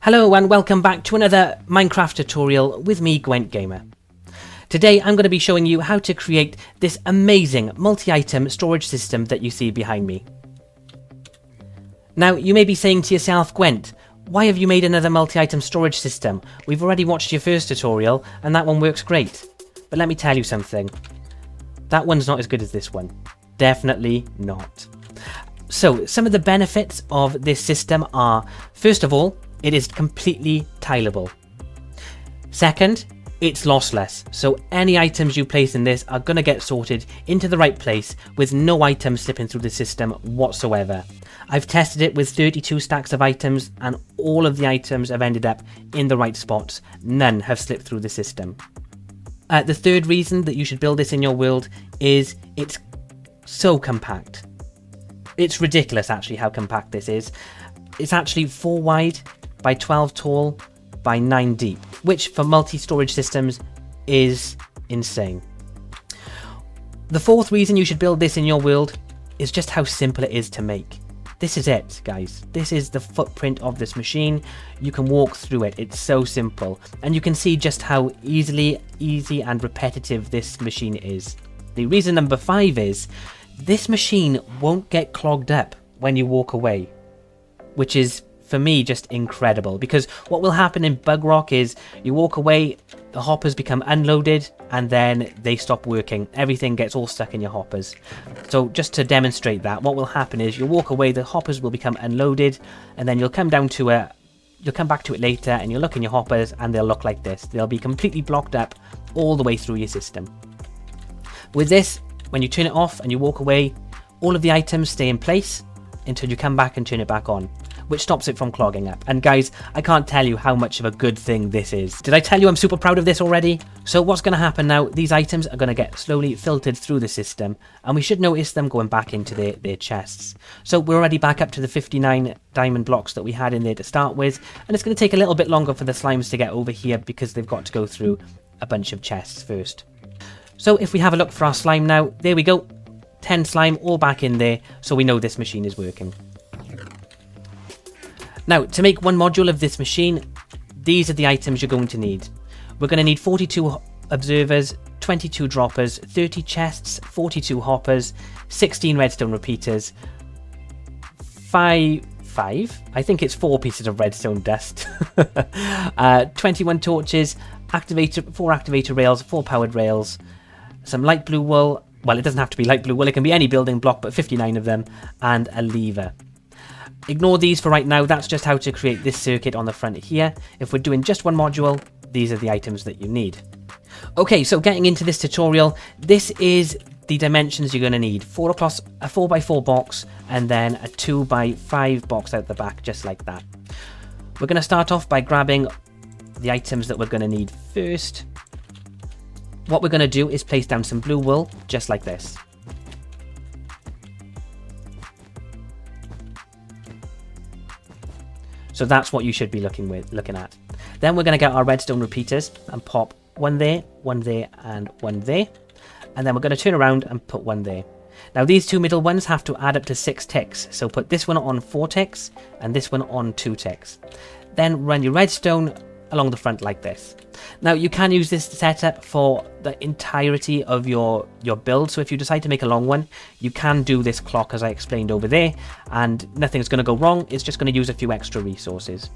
Hello and welcome back to another Minecraft tutorial with me, Gwent Gamer. Today I'm going to be showing you how to create this amazing multi-item storage system that you see behind me. Now you may be saying to yourself, Gwent, why have you made another multi-item storage system? We've already watched your first tutorial and that one works great. But let me tell you something. That one's not as good as this one. Definitely not. So some of the benefits of this system are, first of all, it is completely tileable. Second, it's lossless, so any items you place in this are going to get sorted into the right place with no items slipping through the system whatsoever. I've tested it with 32 stacks of items and all of the items have ended up in the right spots. None have slipped through the system. The third reason that you should build this in your world is it's so compact. It's ridiculous actually how compact this is. It's actually 4 wide by 12 tall by 9 deep, which for multi-storage systems is insane. The fourth reason you should build this in your world is just how simple it is to make. This is it, guys. This is the footprint of this machine. You can walk through it. It's so simple. And you can see just how easy and repetitive this machine is. The reason number 5 is this machine won't get clogged up when you walk away, which is for me just incredible, because what will happen in Bedrock is you walk away, the hoppers become unloaded and then they stop working. Everything gets all stuck in your hoppers. So just to demonstrate that, what will happen is you'll walk away, the hoppers will become unloaded, and then you'll come back to it later and you'll look in your hoppers and they'll look like this. They'll be completely blocked up all the way through your system. With this, when you turn it off and you walk away, all of the items stay in place until you come back and turn it back on, which stops it from clogging up. And guys, I can't tell you how much of a good thing this is. Did I tell you I'm super proud of this already? So what's going to happen now, these items are going to get slowly filtered through the system, and we should notice them going back into their chests. So we're already back up to the 59 diamond blocks that we had in there to start with, and it's going to take a little bit longer for the slimes to get over here because they've got to go through a bunch of chests first. So if we have a look for our slime now, there we go. 10 slime all back in there, so we know this machine is working. Now, to make one module of this machine, these are the items you're going to need. We're going to need 42 observers, 22 droppers, 30 chests, 42 hoppers, 16 redstone repeaters, 5, I think it's 4 pieces of redstone dust, 21 torches, 4 activator rails, 4 powered rails, some light blue wool, well, it doesn't have to be light blue wool, it can be any building block, but 59 of them, and a lever. Ignore these for right now, that's just how to create this circuit on the front here. If we're doing just one module, these are the items that you need. Okay, so getting into this tutorial, this is the dimensions you're going to need. A 4x4 box, and then a 2x5 box out the back, just like that. We're going to start off by grabbing the items that we're going to need first. What we're going to do is place down some blue wool, just like this. So that's what you should be looking at. Then we're going to get our redstone repeaters and pop one there, and one there. And then we're going to turn around and put one there. Now these two middle ones have to add up to 6 ticks. So put this one on 4 ticks and this one on 2 ticks. Then run your redstone along the front like this. Now you can use this setup for the entirety of your build, so if you decide to make a long one, you can do this clock as I explained over there, and nothing's going to go wrong, it's just going to use a few extra resources.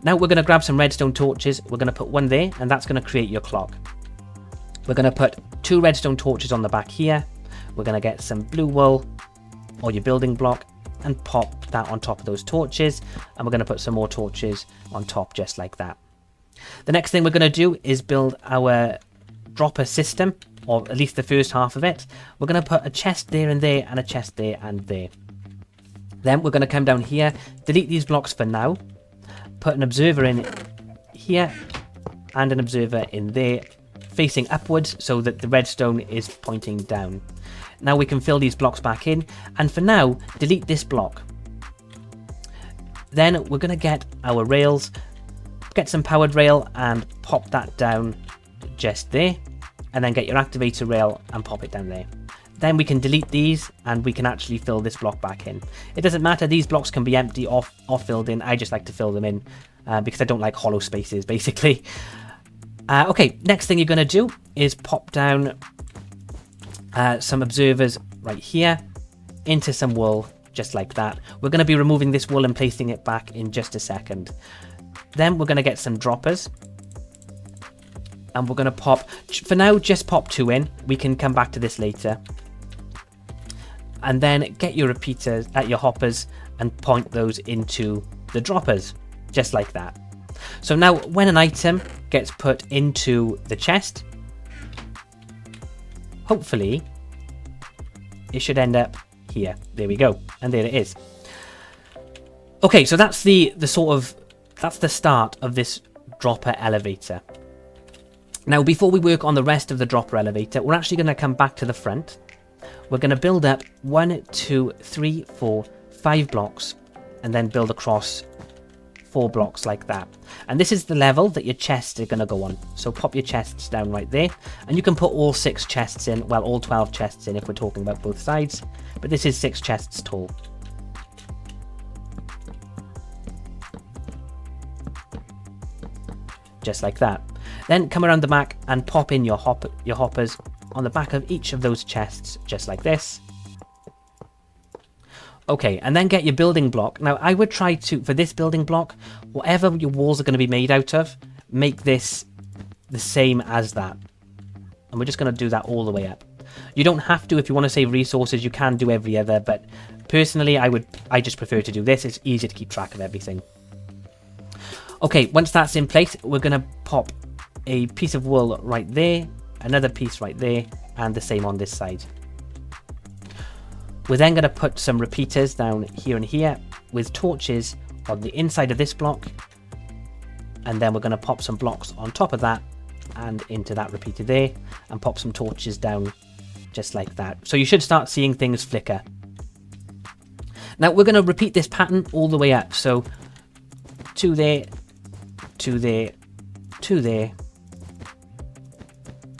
Now we're going to grab some redstone torches, we're going to put one there, and that's going to create your clock. We're going to put 2 redstone torches on the back here, we're going to get some blue wool, or your building block, and pop that on top of those torches, and we're going to put some more torches on top just like that. The next thing we're going to do is build our dropper system, or at least the first half of it. We're going to put a chest there and there, and a chest there and there. Then we're going to come down here, delete these blocks for now, put an observer in here, and an observer in there, facing upwards so that the redstone is pointing down. Now we can fill these blocks back in, and for now, delete this block. Then we're going to get our rails, get some powered rail and pop that down just there, and then get your activator rail and pop it down there. Then we can delete these and we can actually fill this block back in. It doesn't matter, these blocks can be empty or filled in. I just like to fill them in because I don't like hollow spaces, basically. Okay, next thing you're going to do is pop down some observers right here into some wool, just like that. We're going to be removing this wool and placing it back in just a second. Then we're going to get some droppers. And we're going to pop, for now, just pop 2 in. We can come back to this later. And then get your repeaters at your hoppers and point those into the droppers, just like that. So now when an item gets put into the chest, hopefully it should end up here. There we go. And there it is. Okay, so that's that's the start of this dropper elevator. Now, before we work on the rest of the dropper elevator, we're actually going to come back to the front. We're going to build up 1, 2, 3, 4, 5 blocks, and then build across 4 blocks like that. And this is the level that your chests are going to go on. So pop your chests down right there, and you can put all 6 chests in, well, all 12 chests in if we're talking about both sides, but this is 6 chests tall. Just like that. Then come around the back and pop in your hoppers on the back of each of those chests, just like this. Okay, and then get your building block. Now, I would try to, for this building block, whatever your walls are going to be made out of, make this the same as that. And we're just going to do that all the way up. You don't have to, if you want to save resources, you can do every other, but personally, I just prefer to do this. It's easier to keep track of everything. Okay, once that's in place, we're going to pop a piece of wool right there, another piece right there, and the same on this side. We're then going to put some repeaters down here and here with torches on the inside of this block, and then we're going to pop some blocks on top of that and into that repeater there, and pop some torches down just like that. So you should start seeing things flicker. Now we're going to repeat this pattern all the way up, so 2 there, 2 there, 2 there,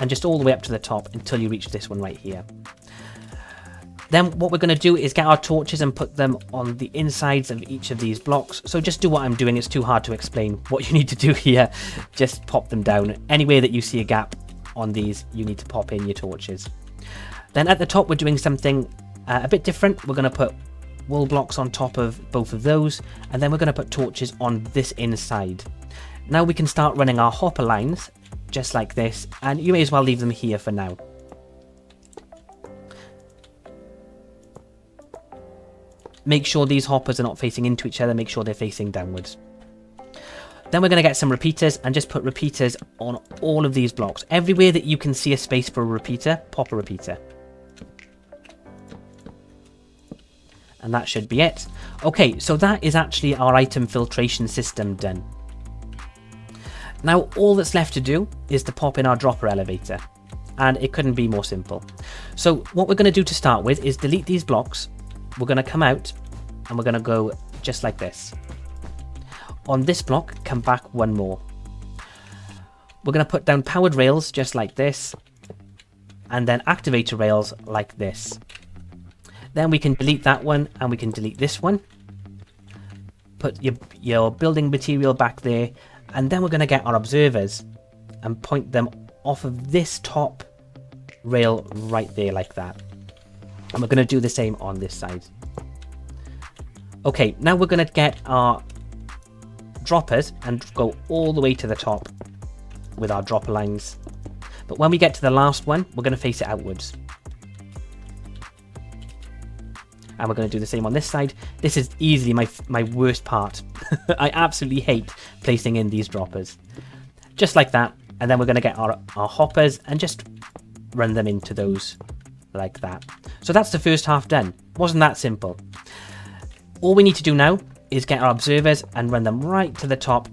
and just all the way up to the top until you reach this one right here. Then what we're going to do is get our torches and put them on the insides of each of these blocks. So just do what I'm doing. It's too hard to explain what you need to do here. Just pop them down. Anywhere that you see a gap on these, you need to pop in your torches. Then at the top, we're doing something a bit different. We're going to put wool blocks on top of both of those, and then we're going to put torches on this inside. Now we can start running our hopper lines just like this, and you may as well leave them here for now. Make sure these hoppers are not facing into each other, make sure they're facing downwards. Then we're going to get some repeaters and just put repeaters on all of these blocks. Everywhere that you can see a space for a repeater, pop a repeater. And that should be it. Okay, so that is actually our item filtration system done. Now all that's left to do is to pop in our dropper elevator, and it couldn't be more simple. So what we're going to do to start with is delete these blocks. We're going to come out and we're going to go just like this. On this block, come back 1 more. We're going to put down powered rails just like this, and then activator rails like this. Then we can delete that one and we can delete this one. Put your building material back there, and then we're going to get our observers and point them off of this top rail right there like that. And we're going to do the same on this side. Okay, now we're going to get our droppers and go all the way to the top with our dropper lines. But when we get to the last one, we're going to face it outwards. And we're going to do the same on this side. This is easily my worst part. I absolutely hate placing in these droppers. Just like that. And then we're going to get our hoppers and just run them into those like that. So that's the first half done. Wasn't that simple? All we need to do now is get our observers and run them right to the top.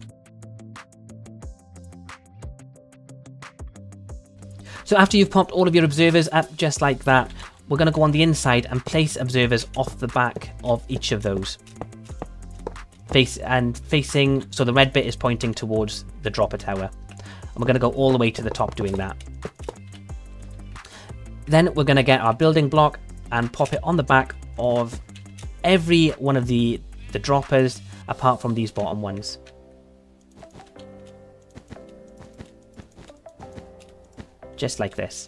So after you've popped all of your observers up just like that, we're going to go on the inside and place observers off the back of each of those. Facing, so the red bit is pointing towards the dropper tower. And we're going to go all the way to the top doing that. Then we're going to get our building block and pop it on the back of every one of the droppers apart from these bottom ones. Just like this.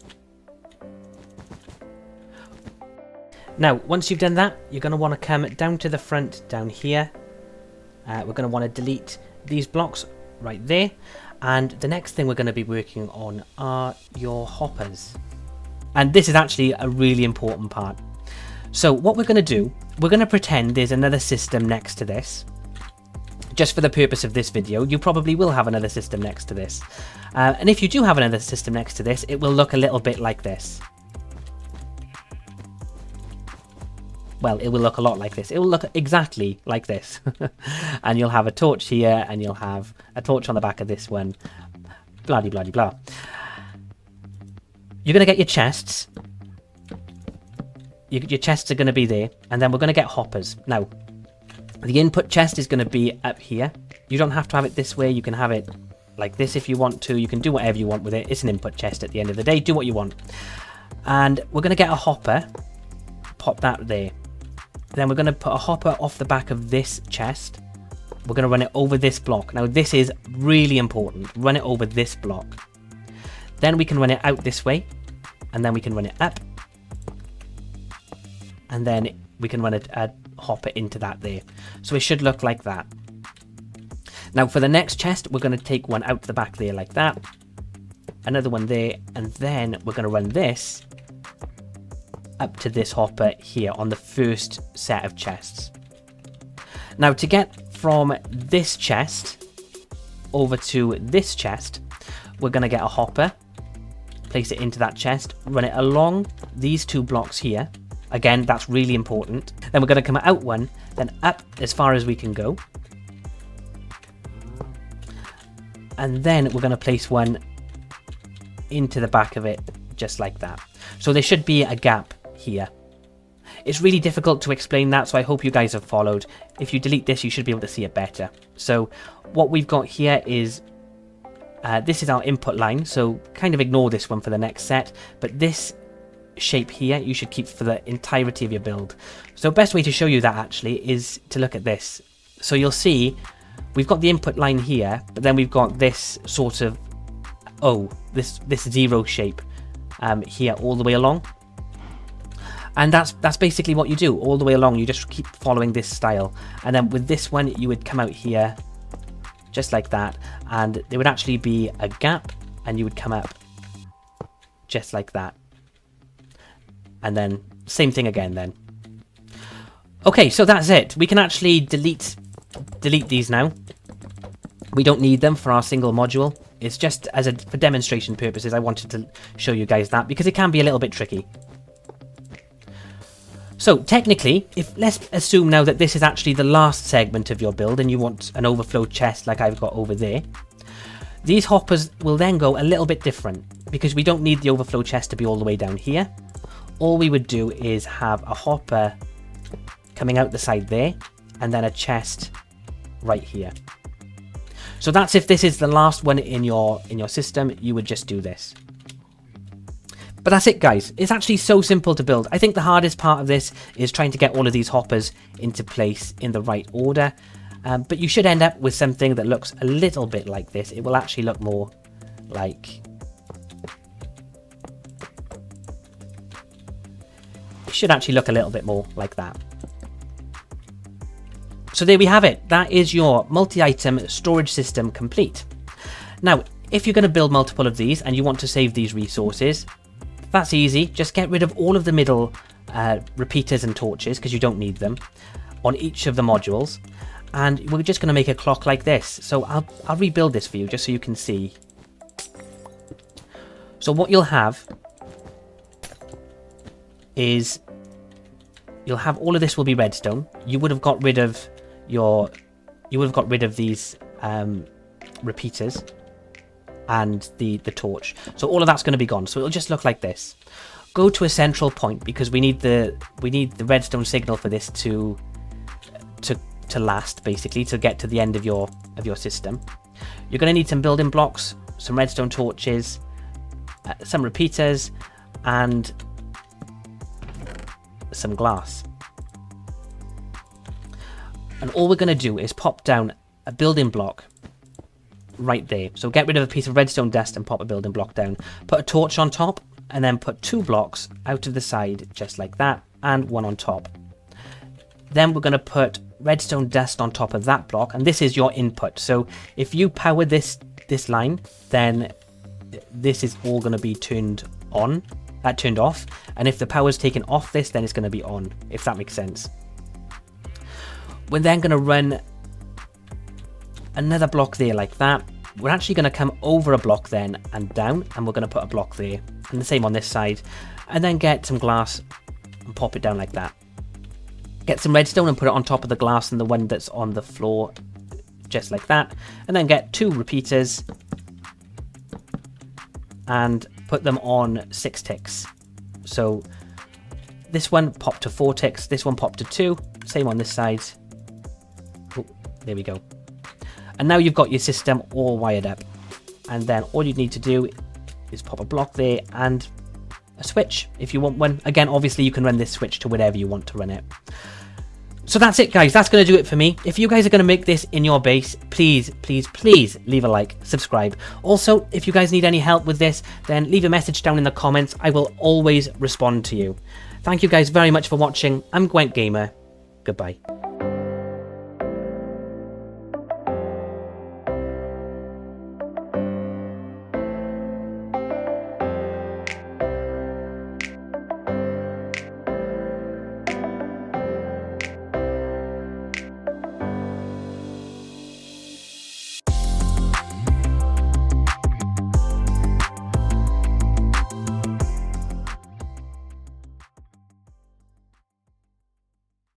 Now, once you've done that, you're going to want to come down to the front down here. We're going to want to delete these blocks right there. And the next thing we're going to be working on are your hoppers. And this is actually a really important part. So what we're going to do, we're going to pretend there's another system next to this. Just for the purpose of this video, you probably will have another system next to this. And if you do have another system next to this, it will look a little bit like this. Well, it will look a lot like this. It will look exactly like this. And you'll have a torch here, and you'll have a torch on the back of this one. Blah, blah, blah, blah. You're going to get your chests. Your chests are going to be there. And then we're going to get hoppers. Now, the input chest is going to be up here. You don't have to have it this way. You can have it like this if you want to. You can do whatever you want with it. It's an input chest at the end of the day. Do what you want. And we're going to get a hopper. Pop that there. Then we're going to put a hopper off the back of this chest. We're going to run it over this block. Now this is really important. Run it over this block. Then we can run it out this way. And then we can run it up. And then we can run a hopper into that there. So it should look like that. Now for the next chest, we're going to take one out the back there like that. Another one there. And then we're going to run this up to this hopper here on the first set of chests. Now to get from this chest over to this chest, we're going to get a hopper, place it into that chest, run it along these two blocks here. Again, that's really important. Then we're going to come out one, then up as far as we can go. And then we're going to place one into the back of it, just like that. So there should be a gap here. It's really difficult to explain that, so I hope you guys have followed. If you delete this, you should be able to see it better. So what we've got here is, this is our input line, so kind of ignore this one for the next set, but this shape here you should keep for the entirety of your build. So best way to show you that actually is to look at this. So you'll see we've got the input line here, but then we've got this sort of this zero shape here all the way along. And that's basically what you do all the way along. You just keep following this style. And then with this one, you would come out here just like that. And there would actually be a gap and you would come up just like that. And then same thing again then. Okay, so that's it. We can actually delete these now. We don't need them for our single module. It's just for demonstration purposes. I wanted to show you guys that because it can be a little bit tricky. So technically, let's assume now that this is actually the last segment of your build and you want an overflow chest like I've got over there. These hoppers will then go a little bit different because we don't need the overflow chest to be all the way down here. All we would do is have a hopper coming out the side there and then a chest right here. So that's if this is the last one in your system, you would just do this. But that's it, guys. It's actually so simple to build. I think the hardest part of this is trying to get all of these hoppers into place in the right order. But you should end up with something that looks a little bit like this. It will actually look more like... It should actually look a little bit more like that. So there we have it. That is your multi-item storage system complete. Now, if you're going to build multiple of these and you want to save these resources, that's easy. Just get rid of all of the middle repeaters and torches because you don't need them on each of the modules. And we're just going to make a clock like this. So I'll rebuild this for you just so you can see. So what you'll have is you'll have all of this will be redstone. You would have got rid of these repeaters and the torch. So all of that's going to be gone. So it'll just look like this. Go to a central point because we need the redstone signal for this to last, basically, to get to the end of your system. You're going to need some building blocks, some redstone torches, some repeaters, and some glass. And all we're going to do is pop down a building block right there. So get rid of a piece of redstone dust and pop a building block down. Put a torch on top and then put 2 blocks out of the side just like that, and 1 on top. Then we're going to put redstone dust on top of that block, and this is your input. So if you power this line, then this is all going to be turned off, and if the power's taken off this, then it's going to be on, if that makes sense. We're then going to run another block there like that. We're actually going to come over a block then and down, and we're going to put a block there, and the same on this side, and then get some glass and pop it down like that. Get some redstone and put it on top of the glass and the one that's on the floor, just like that, and then get 2 repeaters and put them on 6 ticks. So this one popped to 4 ticks, this one popped to 2, same on this side. Oh, there we go. And now you've got your system all wired up. And then all you need to do is pop a block there and a switch if you want one. Again, obviously you can run this switch to whatever you want to run it. So that's it, guys. That's going to do it for me. If you guys are going to make this in your base, please, please, please leave a like, subscribe. Also, if you guys need any help with this, then leave a message down in the comments. I will always respond to you. Thank you guys very much for watching. I'm Gwent Gamer. Goodbye.